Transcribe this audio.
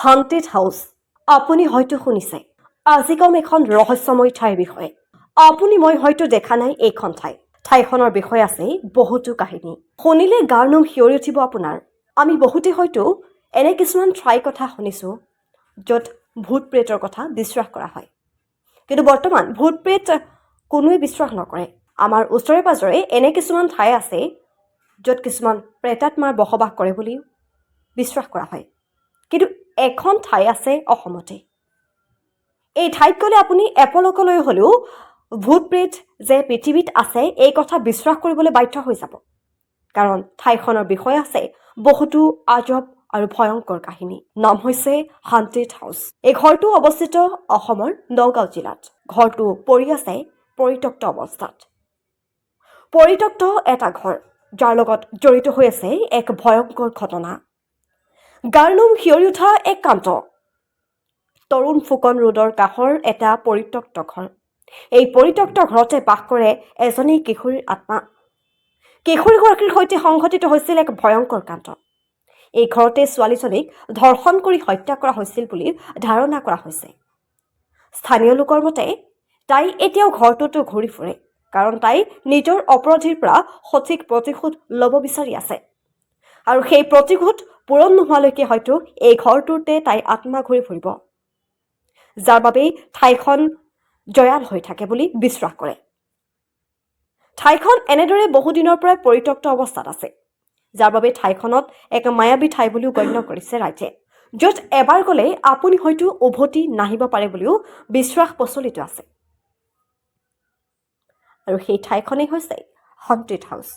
hunted house আপুনি হয়তো শুনিছে আজি কম এখন ৰহস্যময় ঠাইৰ বিষয়ে আপুনি মই হয়তো দেখা নাই এইখন ঠাইখনৰ বিষয়ে আছে বহুতো কাহিনী শুনিলে গাৰ নোম শিয়ৰি উঠিব আপোনাৰ আমি বহুতে হয়তো এনে কিছুমান ঠাইৰ কথা শুনিছো য'ত ভূত প্ৰেতৰ কথা বিশ্বাস কৰা হয় কিন্তু বৰ্তমান ভূত প্ৰেত কোনোৱে বিশ্বাস নকৰে আমাৰ ওচৰে পাজৰে এনে কিছুমান ঠাই আছে য'ত কিছুমান প্ৰেতাত্মাৰ বসবাস কৰে বুলি বিশ্বাস কৰা হয় কিন্তু এখন ঠাই আছে অসমতে এই ঠাইত গ'লে আপুনি এপলকলৈ হ'লেও ভূত প্ৰেত যে পৃথিৱীত আছে এই কথা বিশ্বাস কৰিবলৈ বাধ্য হৈ যাব কাৰণ ঠাইখনৰ বিষয়ে আছে বহুতো আজব আৰু ভয়ংকৰ কাহিনী নাম হৈছে হান্টেড হাউচ এই ঘৰটো অৱস্থিত অসমৰ নগাঁও জিলাত ঘৰটো পৰি আছে পৰিত্যক্ত অৱস্থাত পৰিত্যক্ত এটা ঘৰ যাৰ লগত জড়িত হৈ আছে এক ভয়ংকৰ ঘটনা গাৰ নোম শিয়ৰি উঠা এক কাণ্ড তৰুণ ফুকন ৰোডৰ কাষৰ এটা পৰিত্যক্ত ঘৰ এই পৰিত্যক্ত ঘৰতে বাস কৰে এজনী কিশোৰীৰ আত্মা কিশোৰীগৰাকীৰ সৈতে সংঘটিত হৈছিল এক ভয়ংকৰ কাণ্ড এই ঘৰতে ছোৱালীজনীক ধৰ্ষণ কৰি হত্যা কৰা হৈছিল বুলি ধাৰণা কৰা হৈছে স্থানীয় লোকৰ মতে তাই এতিয়াও ঘৰটোতো ঘূৰি ফুৰে কাৰণ তাই নিজৰ অপৰাধীৰ পৰা সঠিক প্ৰতিশোধ ল'ব বিচাৰি আছে আৰু সেই প্ৰতিশোধ পূৰণ নোহোৱালৈকে হয়তো এই ঘৰটোতে তাই আত্মা ঘূৰি ফুৰিব যাৰ বাবে ঠাইখন জয়াল হৈ থাকে বুলি বিশ্বাস কৰে ঠাইখন এনেদৰে বহুদিনৰ পৰা পৰিত্যক্ত অৱস্থাত আছে যাৰ বাবে ঠাইখনত এক মায়াবী ঠাই বুলিও গণ্য কৰিছে ৰাইজে য'ত এবাৰ গ'লে আপুনি হয়তো উভতি নাহিব পাৰে বুলিও বিশ্বাস প্ৰচলিত আছে আৰু সেই ঠাইখনেই হৈছে হান্টেড হাউচ